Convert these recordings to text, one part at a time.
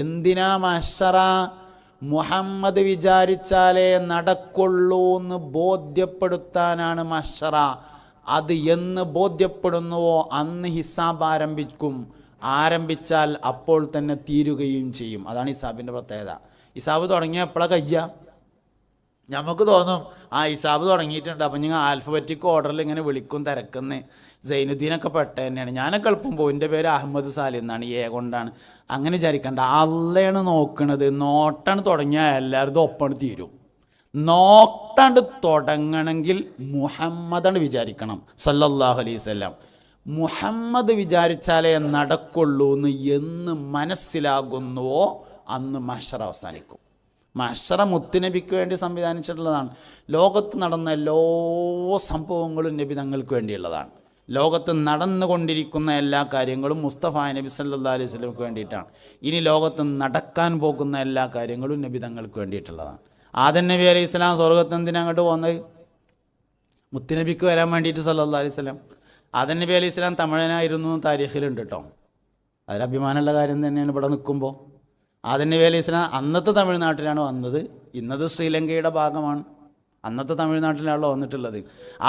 എന്തിനാ മഹ്ശറ? മുഹമ്മദ് വിചാരിച്ചാലേ നടക്കുള്ളൂ എന്ന് ബോധ്യപ്പെടുത്താനാണ് മഹ്ശറ. അത് എന്ന് ബോധ്യപ്പെടുന്നുവോ അന്ന് ഹിസാബ് ആരംഭിച്ചാൽ അപ്പോൾ തന്നെ തീരുകയും ചെയ്യും. അതാണ് ഹിസാബിൻ്റെ പ്രത്യേകത. ഹിസാബ് തുടങ്ങിയ എപ്പോഴാണ് കഴിയുക? നമുക്ക് തോന്നും ഹിസാബ് തുടങ്ങിയിട്ടുണ്ട്, അപ്പം നിങ്ങൾ ആൽഫബറ്റിക് ഓർഡറിൽ ഇങ്ങനെ വിളിക്കും തിരക്കുന്ന. സൈനുദ്ദീനൊക്കെ പെട്ട തന്നെയാണ്. ഞാനൊക്കെ എളുപ്പം പോകും. എൻ്റെ പേര് അഹമ്മദ് സാലി എന്നാണ്, കൊണ്ടാണ്. അങ്ങനെ വിചാരിക്കണ്ട. അള്ളയാണ് നോക്കണത്. നോട്ടാണ് തുടങ്ങിയാൽ എല്ലാവരും ഒപ്പം തീരും. നോട്ടാണ്ട് തുടങ്ങണമെങ്കിൽ മുഹമ്മദാണ് വിചാരിക്കണം സല്ലല്ലാഹു അലൈഹി വസല്ലം. മുഹമ്മദ് വിചാരിച്ചാലേ നടക്കുള്ളൂ എന്ന് മനസ്സിലാകുന്നുവോ അന്ന് മഹ്ശറ അവസാനിക്കും. മഹ്ശറ മുത്തുനബിക്ക് വേണ്ടി സംവിധാനിച്ചിട്ടുള്ളതാണ്. ലോകത്ത് നടന്ന എല്ലാ സംഭവങ്ങളും നബി തങ്ങൾക്ക് വേണ്ടിയുള്ളതാണ്. ലോകത്ത് നടന്നുകൊണ്ടിരിക്കുന്ന എല്ലാ കാര്യങ്ങളും മുസ്തഫ നബി സല്ലല്ലാഹു അലൈഹി വസല്ലമക്ക് വേണ്ടിയിട്ടാണ്. ഇനി ലോകത്ത് നടക്കാൻ പോകുന്ന എല്ലാ കാര്യങ്ങളും നബി തങ്ങൾക്ക് വേണ്ടിയിട്ടുള്ളതാണ്. ആദം നബി അലൈഹി സ്വലാം സ്വർഗ്ഗത്ത് എന്തിനാ അങ്ങോട്ട് പോകുന്നത്? മുത്തുനബിക്ക് വരാൻ വേണ്ടിയിട്ട് സല്ലല്ലാഹു അലൈഹി വസല്ലം. ആദം നബി അലൈഹി സ്വലാം തമിഴനായിരുന്നു താരീഖിലുണ്ട് കേട്ടോ. അതൊരു അഭിമാനമുള്ള കാര്യം തന്നെയാണ്. ഇവിടെ നിൽക്കുമ്പോൾ ആദം നബി അലൈഹി സ്വലാം അന്നത്തെ തമിഴ്നാട്ടിലാണ് വന്നത്. ഇന്നത് ശ്രീലങ്കയുടെ ഭാഗമാണ്. അന്നത്തെ തമിഴ്നാട്ടിലാണല്ലോ വന്നിട്ടുള്ളത്.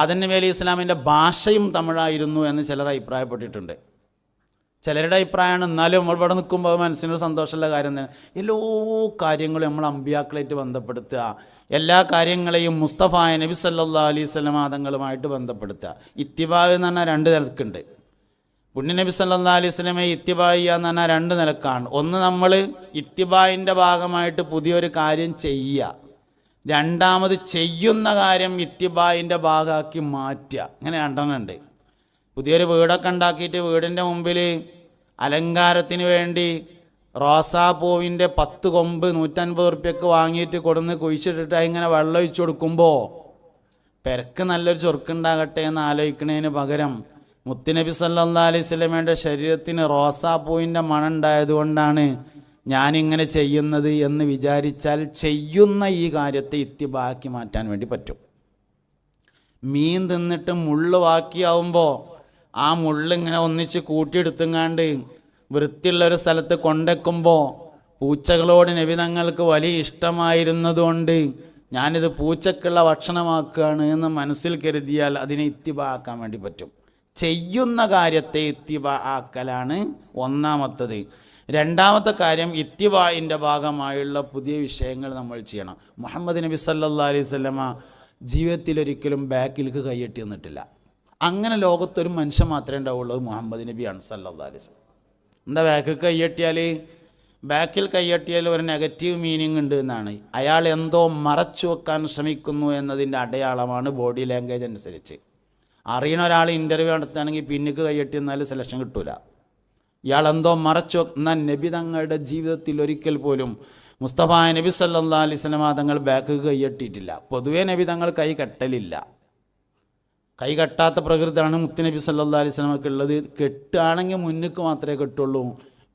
ആദം നബി അലൈഹി സ്വലാമിൻ്റെ ഭാഷയും തമിഴായിരുന്നു എന്ന് ചിലർ അഭിപ്രായപ്പെട്ടിട്ടുണ്ട്. ചിലരുടെ അഭിപ്രായമാണ്. എന്നാലും നമ്മൾ ഇവിടെ നിൽക്കുമ്പോൾ മനസ്സിനൊരു സന്തോഷമുള്ള കാര്യം തന്നെ. എല്ലാ കാര്യങ്ങളും നമ്മൾ അമ്പിയാക്കളായിട്ട് ബന്ധപ്പെടുത്തുക. എല്ലാ കാര്യങ്ങളെയും മുസ്തഫ നബി സല്ലല്ലാഹു അലൈഹി വസല്ലം തങ്ങളുമായിട്ട് ബന്ധപ്പെടുത്തുക. ഇത്തിബാ എന്ന് പറഞ്ഞാൽ രണ്ട് നിലക്കുണ്ട്. പുണ്യ നബി സല്ലല്ലാഹു അലൈഹി വസല്ലമയെ ഇത്തിബാ ചെയ്യുക എന്ന് പറഞ്ഞാൽ രണ്ട് നിലക്കാണ്. ഒന്ന്, നമ്മൾ ഇത്തിബായിൻ്റെ ഭാഗമായിട്ട് പുതിയൊരു കാര്യം ചെയ്യുക. രണ്ടാമത്, ചെയ്യുന്ന കാര്യം ഇത്തിബായിൻ്റെ ഭാഗമാക്കി മാറ്റുക. അങ്ങനെ രണ്ടെണ്ണം ഉണ്ട്. പുതിയൊരു വീടൊക്കെ ഉണ്ടാക്കിയിട്ട് വീടിൻ്റെ മുമ്പിൽ അലങ്കാരത്തിന് വേണ്ടി റോസാപ്പൂവിൻ്റെ 10 കൊമ്പ് 150 ഉറുപ്പ്യക്ക് വാങ്ങിയിട്ട് കൊടുന്ന് കുഴിച്ചിട്ടിട്ട് ഇങ്ങനെ വെള്ളം ഒഴിച്ചു കൊടുക്കുമ്പോൾ പെരക്ക് നല്ലൊരു ചൊറുക്കുണ്ടാകട്ടെ എന്ന് ആലോചിക്കുന്നതിന് പകരം മുത്തുനബി സല്ലല്ലാഹു അലൈഹി വസല്ലമയുടെ ശരീരത്തിന് റോസാപ്പൂവിൻ്റെ മണം ഉണ്ടായതുകൊണ്ടാണ് ഞാനിങ്ങനെ ചെയ്യുന്നത് എന്ന് വിചാരിച്ചാൽ ചെയ്യുന്ന ഈ കാര്യത്തെ ഇത്തിബാക്കി മാറ്റാൻ വേണ്ടി പറ്റും. മീൻ തിന്നിട്ട് മുള്ള് ബാക്കിയാവുമ്പോൾ ആ മുള്ളിങ്ങനെ ഒന്നിച്ച് കൂട്ടിയെടുത്തുങ്ങാണ്ട് വൃത്തിയുള്ളൊരു സ്ഥലത്ത് കൊണ്ടെക്കുമ്പോൾ പൂച്ചകളോട് നബി തങ്ങൾക്ക് വലിയ ഇഷ്ടമായിരുന്നതുകൊണ്ട് ഞാനിത് പൂച്ചക്കുള്ള ഭക്ഷണമാക്കുകയാണ് എന്ന് മനസ്സിൽ കരുതിയാൽ അതിനെ ഇത്തിബാക്കാൻ വേണ്ടി പറ്റും. ചെയ്യുന്ന കാര്യത്തെ ഇത്തിബാ ആക്കലാണ് ഒന്നാമത്തത്. രണ്ടാമത്തെ കാര്യം, ഇത്തിബായിൻ്റെ ഭാഗമായുള്ള പുതിയ വിഷയങ്ങൾ നമ്മൾ ചെയ്യണം. മുഹമ്മദ് നബി സല്ലല്ലാഹു അലൈഹി വസല്ലമ ജീവിതത്തിലൊരിക്കലും ബാക്കിലേക്ക് കൈയ്യട്ടി വന്നിട്ടില്ല. അങ്ങനെ ലോകത്തൊരു മനുഷ്യൻ മാത്രമേ ഉണ്ടാവുള്ളൂ, മുഹമ്മദ് നബിയാണ് സല്ലല്ലാഹു അലൈഹി വസല്ലം. എന്താ ബാക്കിൽ കൈയ്യട്ടിയാൽ? ബാക്കിൽ കൈയ്യട്ടിയാൽ ഒരു നെഗറ്റീവ് മീനിങ് ഉണ്ട് എന്നാണ്. അയാൾ എന്തോ മറച്ചു വെക്കാൻ ശ്രമിക്കുന്നു എന്നതിൻ്റെ അടയാളമാണ് ബോഡി ലാംഗ്വേജ് അനുസരിച്ച്. അറിയണ ഒരാൾ ഇൻ്റർവ്യൂ നടത്തുകയാണെങ്കിൽ പിന്നിക്ക് കൈയ്യട്ടി എന്നാൽ സെലക്ഷൻ കിട്ടൂല. ഇയാളെന്തോ മറച്ചു വെക്കുന്ന നബി തങ്ങളുടെ ജീവിതത്തിൽ ഒരിക്കൽ പോലും മുസ്തഫ നബി സല്ലല്ലാഹു അലൈഹി വസല്ലം തങ്ങൾ ബാക്ക് കൈയ്യട്ടിയിട്ടില്ല. പൊതുവേ നബി തങ്ങൾ കൈ കെട്ടലില്ല. കൈ കെട്ടാത്ത പ്രകൃതിയാണ് മുത്തുനബി സല്ലല്ലാഹു അലൈഹി വസല്ലമക്ക് ഉള്ളത്. കെട്ടുകയാണെങ്കിൽ മുന്നിക്ക് മാത്രമേ കെട്ടുള്ളൂ,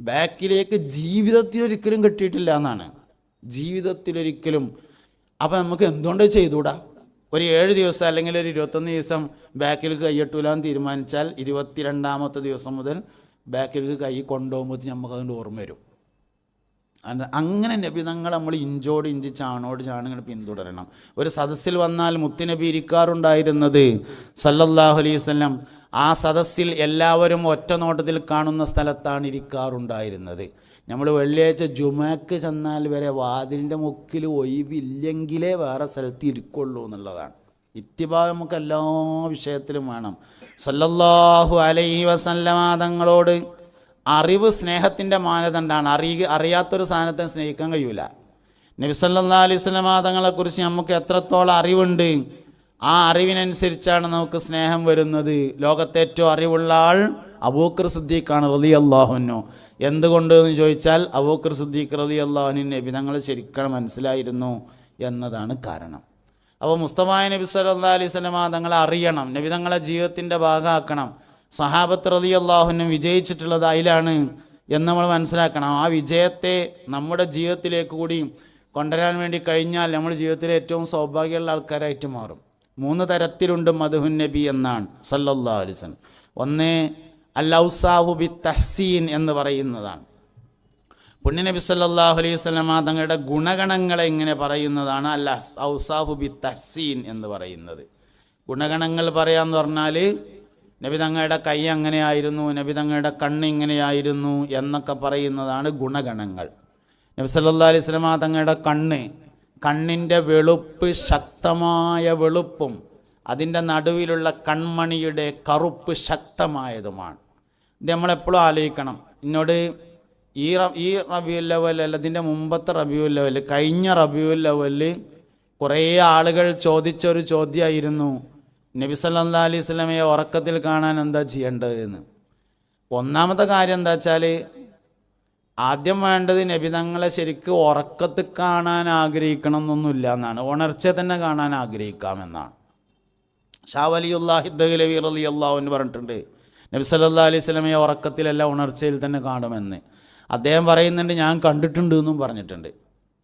ബാക്കിലേക്ക് ജീവിതത്തിലൊരിക്കലും കെട്ടിയിട്ടില്ല എന്നാണ്. ജീവിതത്തിലൊരിക്കലും. അപ്പം നമുക്ക് എന്തുകൊണ്ട് ചെയ്തുകൂടാ? ഒരു 7 ദിവസം അല്ലെങ്കിൽ ഒരു 21 ദിവസം ബാക്കിലേക്ക് കൈയ്യട്ടൂലാന്ന് തീരുമാനിച്ചാൽ 22ാമത്തെ ദിവസം മുതൽ ബാക്കിലേക്ക് കൈ കൊണ്ടുപോകുമ്പോൾ നമുക്കതിൻ്റെ ഓർമ്മ വരും. അങ്ങനെ നബി തങ്ങൾ നമ്മൾ ഇഞ്ചോട് ഇഞ്ച് ചാണോട് ചാണിങ്ങനെ പിന്തുടരണം. ഒരു സദസ്സിൽ വന്നാൽ മുത്തുനബി ഇരിക്കാറുണ്ടായിരുന്നത് സല്ലല്ലാഹു അലൈഹി വസല്ലം ആ സദസ്സിൽ എല്ലാവരും ഒറ്റ നോട്ടത്തിൽ കാണുന്ന സ്ഥലത്താണ് ഇരിക്കാറുണ്ടായിരുന്നത്. നമ്മൾ വെള്ളിയാഴ്ച ജുമക്ക് ചെന്നാൽ വരെ വാതിലിൻ്റെ മുക്കിൽ ഒഴിവില്ലെങ്കിലേ വേറെ സ്ഥലത്ത് ഇരിക്കുള്ളൂ എന്നുള്ളതാണ്. ഇത്തിബാ നമുക്ക് എല്ലാ വിഷയത്തിലും വേണം. സല്ലല്ലാഹു അലൈഹി വസല്ലമ തങ്ങളോട് അറിവ് സ്നേഹത്തിൻ്റെ മാനദണ്ഡമാണ്. അറിയാത്തൊരു സാധനത്തെ സ്നേഹിക്കാൻ കഴിയൂല. നബി സല്ലല്ലാഹു അലൈഹി വസല്ലമ തങ്ങളെക്കുറിച്ച് നമുക്ക് എത്രത്തോളം അറിവുണ്ട്, ആ അറിവിനനുസരിച്ചാണ് നമുക്ക് സ്നേഹം വരുന്നത്. ലോകത്തെ ഏറ്റവും അറിവുള്ള ആൾ അബൂബക്കർ സിദ്ദീഖാണ് റളിയല്ലാഹു അൻഹു. എന്തുകൊണ്ട് എന്ന് ചോദിച്ചാൽ അബൂബക്കർ സിദ്ദീഖ് റളിയല്ലാഹു അൻഹു നബി തങ്ങൾ ശരിക്കും മനസ്സിലായിരുന്നു എന്നതാണ് കാരണം. അപ്പോൾ മുസ്തഫ നബി സല്ലല്ലാഹു അലൈഹി വസല്ലമ തങ്ങളെ അറിയണം, നബി തങ്ങളെ ജീവിതത്തിൻ്റെ ഭാഗമാക്കണം. സഹാബത്ത് റളിയല്ലാഹു അൻഹു വിജയിച്ചിട്ടുള്ളത് അതിലാണ് എന്ന് നമ്മൾ മനസ്സിലാക്കണം. ആ വിജയത്തെ നമ്മുടെ ജീവിതത്തിലേക്ക് കൂടി കൊണ്ടുവരാൻ വേണ്ടി കഴിഞ്ഞാൽ നമ്മൾ ജീവിതത്തിലെ ഏറ്റവും സൗഭാഗ്യമുള്ള ആൾക്കാരായിട്ട് മാറും. 3 തരത്തിലുണ്ട് മദ്ഹുൻ നബി എന്നാണ് സല്ലല്ലാഹു അലൈഹി വസല്ലം. ഒന്ന് അൽ ഔസാഹു ബി തഹ്സീൻ എന്ന് പറയുന്നതാണ്. പുണ്യനബി സല്ലല്ലാഹു അലൈഹി വസല്ലമ തങ്ങളുടെ ഗുണഗണങ്ങളെ ഇങ്ങനെ പറയുന്നതാണ് അൽ ഔസാഫു ബി തഹ്സീൻ എന്ന് പറയുന്നത്. ഗുണഗണങ്ങൾ പറയാന്ന് പറഞ്ഞാൽ നബി തങ്ങളുടെ കൈ അങ്ങനെയായിരുന്നു, നബി തങ്ങളുടെ കണ്ണ് ഇങ്ങനെയായിരുന്നു എന്നൊക്കെ പറയുന്നതാണ് ഗുണഗണങ്ങൾ. നബി സല്ലല്ലാഹു അലൈഹി വസല്ലമ തങ്ങളുടെ കണ്ണിൻ്റെ വെളുപ്പ് ശക്തമായ വെളുപ്പും അതിൻ്റെ നടുവിലുള്ള കൺമണിയുടെ കറുപ്പ് ശക്തമായതുമാണ്. ഇത് നമ്മളെപ്പോഴും ആലോചിക്കണം. എന്നോട് ഈ റബീഉൽ അവ്വൽ അല്ല, ഇതിൻ്റെ മുമ്പത്തെ റബീഉൽ അവ്വൽ, കഴിഞ്ഞ റബീഉൽ അവ്വൽ കുറേ ആളുകൾ ചോദിച്ചൊരു ചോദ്യമായിരുന്നു, നബി സല്ലല്ലാഹു അലൈഹി വസല്ലമയെ ഉറക്കത്തിൽ കാണാൻ എന്താ ചെയ്യേണ്ടത് എന്ന്. ഒന്നാമത്തെ കാര്യം എന്താ വെച്ചാൽ, ആദ്യം വേണ്ടത് നബി തങ്ങളെ ശരിക്ക് ഉറക്കത്തിൽ കാണാൻ ആഗ്രഹിക്കണം എന്നൊന്നുമില്ല എന്നാണ്, ഉണർച്ചയെ തന്നെ കാണാൻ ആഗ്രഹിക്കാമെന്നാണ്. ഷാ വലിയുല്ലാഹി ദഹ്ലവി റളിയല്ലാഹു അൻഹു പറഞ്ഞിട്ടുണ്ട്, നബി സല്ലല്ലാഹു അലൈഹി വസല്ലമയെ ഉറക്കത്തിലല്ല ഉണർച്ചയിൽ തന്നെ കാണുമെന്ന്. അദ്ദേഹം പറയുന്നുണ്ട്, ഞാൻ കണ്ടിട്ടുണ്ട് എന്നും പറഞ്ഞിട്ടുണ്ട്.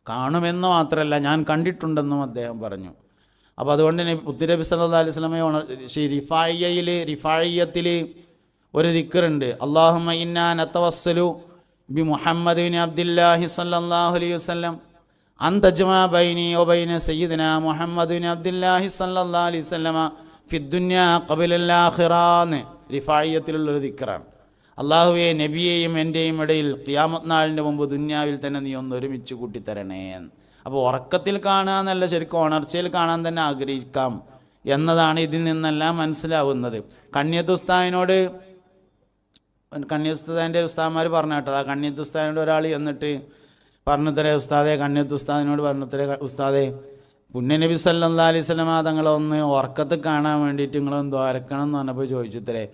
കാണുമെന്ന് മാത്രമല്ല, ഞാൻ കണ്ടിട്ടുണ്ടെന്നും അദ്ദേഹം പറഞ്ഞു. അപ്പോൾ അതുകൊണ്ട് നബി സല്ലല്ലാഹു അലൈഹി വസല്ലമയെ റിഫായിയത്തിൽ ഒരു ദിക്റുണ്ട്, അല്ലാഹുമ്മ ഇന്നാ നതവസ്സലു ബി മുഹമ്മദിൻ അബ്ദില്ലാഹി സല്ലല്ലാഹു അലൈഹി വസല്ലം അൻ തജ്മഅ ബൈനി വ ബൈന സയ്യിദിനാ മുഹമ്മദിൻ അബ്ദില്ലാഹി സല്ലല്ലാഹു അലൈഹി വസല്ലമ ഫിദ്ദുന്യാ ഖബലൽ ആഖിറാന്ന് റിഫായിയത്തിലുള്ളൊരു ദിക്റാണ്. അള്ളാഹുവെ, നബിയെയും എൻ്റെയും ഇടയിൽ ഖിയാമത്ത് നാളിൻ്റെ മുമ്പ് ദുന്യാവിൽ തന്നെ നീ ഒന്ന് ഒരുമിച്ച് കൂട്ടിത്തരണേ. അപ്പോൾ ഉറക്കത്തിൽ കാണുക എന്നല്ല, ശരിക്കും ഉണർച്ചയിൽ കാണാൻ തന്നെ ആഗ്രഹിക്കാം എന്നതാണ് ഇതിൽ നിന്നെല്ലാം മനസ്സിലാവുന്നത്. കണ്യത്തുസ്താദിനോട്, കണ്യത്തുസ്താദിൻ്റെ ഉസ്താദ്മാർ പറഞ്ഞു കേട്ടോ, ആ കണ്യത്തുസ്താദിനോട് ഒരാൾ എന്നിട്ട് പറഞ്ഞുതരേ ഉസ്താദെ, കണ്യത്തുസ്താദിനോട് പറഞ്ഞുതരേ ഉസ്താദെ, പുണ്യനബി സല്ലല്ലാഹു അലൈഹി വസല്ലമ തങ്ങളൊന്ന് ഉറക്കത്തിൽ കാണാൻ വേണ്ടിയിട്ട് നിങ്ങളൊന്ന് ദ്വാരക്കണം എന്ന് പറഞ്ഞപ്പോൾ ചോദിച്ചുത്തരേ,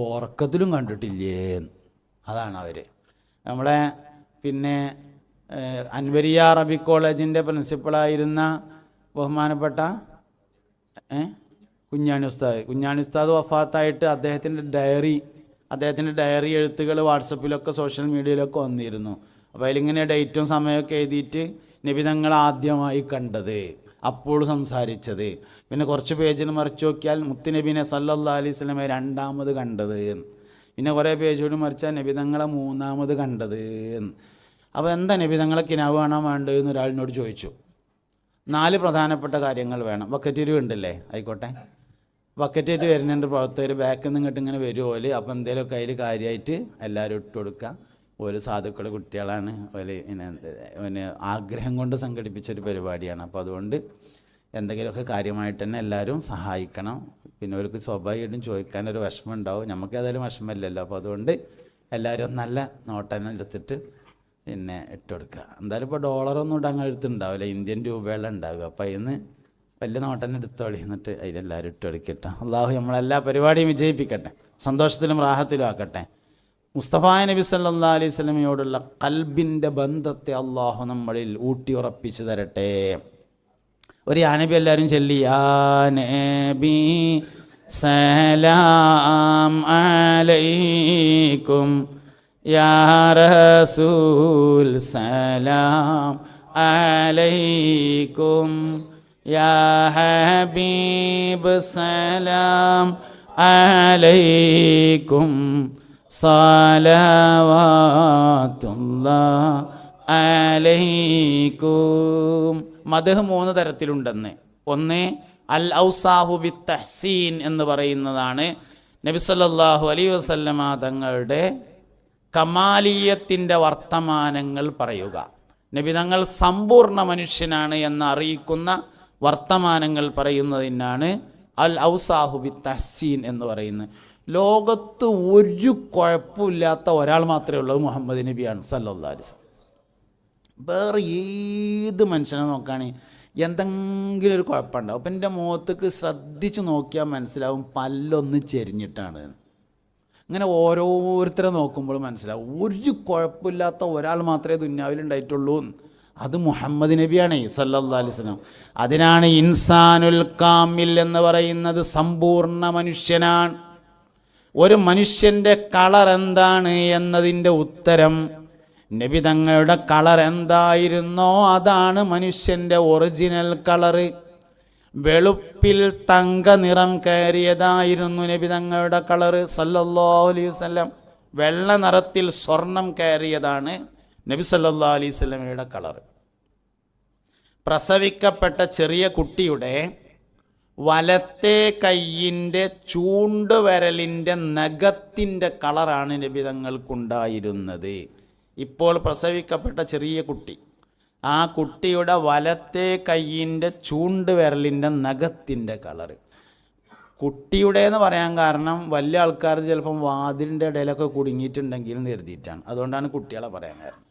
ഉറക്കത്തിലും കണ്ടിട്ടില്ലേ? അതാണ് അവർ. നമ്മളെ പിന്നെ അൻവരിയ അറബിക് കോളേജിൻ്റെ പ്രിൻസിപ്പളായിരുന്ന ബഹുമാനപ്പെട്ട കുഞ്ഞാണി ഉസ്താദ് വഫാത്തായിട്ട് അദ്ദേഹത്തിൻ്റെ ഡയറി എഴുത്തുകൾ വാട്സപ്പിലൊക്കെ സോഷ്യൽ മീഡിയയിലൊക്കെ വന്നിരുന്നു. അപ്പോൾ അതിലിങ്ങനെ ഡേറ്റും സമയമൊക്കെ എഴുതിയിട്ട് നബി തങ്ങൾ ആദ്യമായി കണ്ടത്, അപ്പോൾ സംസാരിച്ചത്, പിന്നെ കുറച്ച് പേജിൽ മറിച്ച് നോക്കിയാൽ മുത്തുനബിനെ സല്ലല്ലാഹു അലൈഹി വസല്ലമയെ രണ്ടാമത് കണ്ടത്, പിന്നെ കുറേ പേജ് കൂടി മറിച്ചാൽ നബി തങ്ങളെ മൂന്നാമത് കണ്ടത്. അപ്പോൾ എന്താ നബി തങ്ങളെ കിനാവ് കാണാൻ വേണ്ടത് എന്ന് ഒരാളിനോട് ചോദിച്ചു. 4 പ്രധാനപ്പെട്ട കാര്യങ്ങൾ വേണം. ബക്കറ്റ് ഉണ്ടല്ലേ, ആയിക്കോട്ടെ, ബക്കറ്റായിട്ട് വരുന്നുണ്ട് പ്രവർത്തകർ, ബാക്കിൽ നിന്ന് ഇങ്ങോട്ട് ഇങ്ങനെ വരുമോല്. അപ്പോൾ എന്തെങ്കിലുമൊക്കെ അതിൽ കാര്യമായിട്ട് എല്ലാവരും ഇട്ട് കൊടുക്കുക. ഒരു സാധുക്കൾ കുട്ടികളാണ്, പിന്നെ ആഗ്രഹം കൊണ്ട് സംഘടിപ്പിച്ചൊരു പരിപാടിയാണ്. അപ്പോൾ അതുകൊണ്ട് എന്തെങ്കിലുമൊക്കെ കാര്യമായിട്ട് തന്നെ എല്ലാവരും സഹായിക്കണം. പിന്നെ അവർക്ക് സ്വാഭാവികമായിട്ടും ചോദിക്കാനൊരു വിഷമം ഉണ്ടാവും, നമുക്ക് ഏതായാലും വിഷമമില്ലല്ലോ. അപ്പോൾ അതുകൊണ്ട് എല്ലാവരും നല്ല നോട്ടന്നെ എടുത്തിട്ട് പിന്നെ ഇട്ടുകൊടുക്കുക. എന്തായാലും ഇപ്പോൾ ഡോളറൊന്നും ഇടാൻ എടുത്തുണ്ടാവില്ല, ഇന്ത്യൻ രൂപയുള്ള ഉണ്ടാവുക. അപ്പോൾ അതിന് വലിയ നോട്ടന്നെ എടുത്തോളി, എന്നിട്ട് അതിലെല്ലാവരും ഇട്ടുകൊടുക്കട്ടെ. അള്ളാഹു നമ്മളെല്ലാ പരിപാടിയും വിജയിപ്പിക്കട്ടെ, സന്തോഷത്തിലും റാഹത്തിലും ആക്കട്ടെ. മുസ്തഫ നബി സല്ലല്ലാഹു അലൈഹി വസല്ലമയോടുള്ള ഖൽബിൻ്റെ ബന്ധത്തെ അള്ളാഹു നമ്മളിൽ ഊട്ടി ഉറപ്പിച്ചു തരട്ടെ. ഒരു യാ നബി എല്ലാവരും ചൊല്ലി, യാ നബി സലാം അലൈക്കും, യാ റസൂൽ സലാം അലൈക്കും, യാ ഹബീബ് സലാം അലൈക്കും, സലവാത്തുല്ലാഹി അലൈക്കും. മദ്ഹ് 3 തരത്തിലുണ്ടെന്ന്. ഒന്ന് അൽ ഔസാഹു ബി തഹ്സീൻ എന്ന് പറയുന്നതാണ് നബി സല്ലല്ലാഹു അലൈഹി വസല്ലമ തങ്ങളുടെ കമാലിയത്തിൻ്റെ വർത്തമാനങ്ങൾ പറയുക. നബി തങ്ങൾ സമ്പൂർണ്ണ മനുഷ്യനാണ് എന്ന് അറിയിക്കുന്ന വർത്തമാനങ്ങൾ പറയുന്നതിനാണ് അൽ ഔസാഹു ബി തഹ്സീൻ എന്ന് പറയുന്നത്. ലോകത്ത് ഒരു കുഴപ്പമില്ലാത്ത ഒരാൾ മാത്രമേ ഉള്ളൂ, മുഹമ്മദ് നബിയാണ് സല്ലല്ലാഹു അലൈഹി വസല്ലം. വേറെ ഏത് മനുഷ്യനെ നോക്കുകയാണെങ്കിൽ എന്തെങ്കിലും ഒരു കുഴപ്പമുണ്ടാവും. അപ്പം എൻ്റെ മുഖത്തേക്ക് ശ്രദ്ധിച്ച് നോക്കിയാൽ മനസ്സിലാവും പല്ലൊന്ന് ചെരിഞ്ഞിട്ടാണ്. ഇങ്ങനെ ഓരോരുത്തരെ നോക്കുമ്പോൾ മനസ്സിലാവും ഒരു കുഴപ്പമില്ലാത്ത ഒരാൾ മാത്രമേ ദുന്യാവിലുണ്ടായിട്ടുള്ളൂ, അത് മുഹമ്മദ് നബിയാണ് സല്ലല്ലാഹു അലൈഹി വസല്ലം. അതിനാണ് ഇൻസാനുൽ കാമിൽ എന്ന് പറയുന്നത്, സമ്പൂർണ്ണ മനുഷ്യനാണ്. ഒരു മനുഷ്യൻ്റെ കളർ എന്താണ് എന്നതിൻ്റെ ഉത്തരം നബി തങ്ങളുടെ കളർ എന്തായിരുന്നോ അതാണ് മനുഷ്യൻ്റെ ഒറിജിനൽ കളറ്. വെളുപ്പിൽ തങ്ക നിറം കയറിയതായിരുന്നു നബി തങ്ങളുടെ കളറ് സല്ലല്ലാഹു അലൈഹി വസല്ലം. വെള്ള നിറത്തിൽ സ്വർണം കയറിയതാണ് നബി സല്ലല്ലാഹു അലൈഹി വസല്ലമയുടെ കളർ. പ്രസവിക്കപ്പെട്ട ചെറിയ കുട്ടിയുടെ വലത്തെ കൈയിൻ്റെ ചൂണ്ടുവിരലിൻ്റെ നഖത്തിൻ്റെ കളറാണ് നബി തങ്ങൾക്കുണ്ടായിരുന്നത്. ഇപ്പോൾ പ്രസവിക്കപ്പെട്ട ചെറിയ കുട്ടി, ആ കുട്ടിയുടെ വലത്തെ കൈയിൻ്റെ ചൂണ്ടുവിരലിൻ്റെ നഖത്തിൻ്റെ കളറ്. കുട്ടിയുടെ എന്ന് പറയാൻ കാരണം വലിയ ആൾക്കാർ ചിലപ്പം വാതിലിൻ്റെ ഇടയിലൊക്കെ കുടുങ്ങിയിട്ടുണ്ടെങ്കിൽ എന്ന് കരുതിയിട്ടാണ്. അതുകൊണ്ടാണ് കുട്ടികളെ പറയാൻ കാരണം.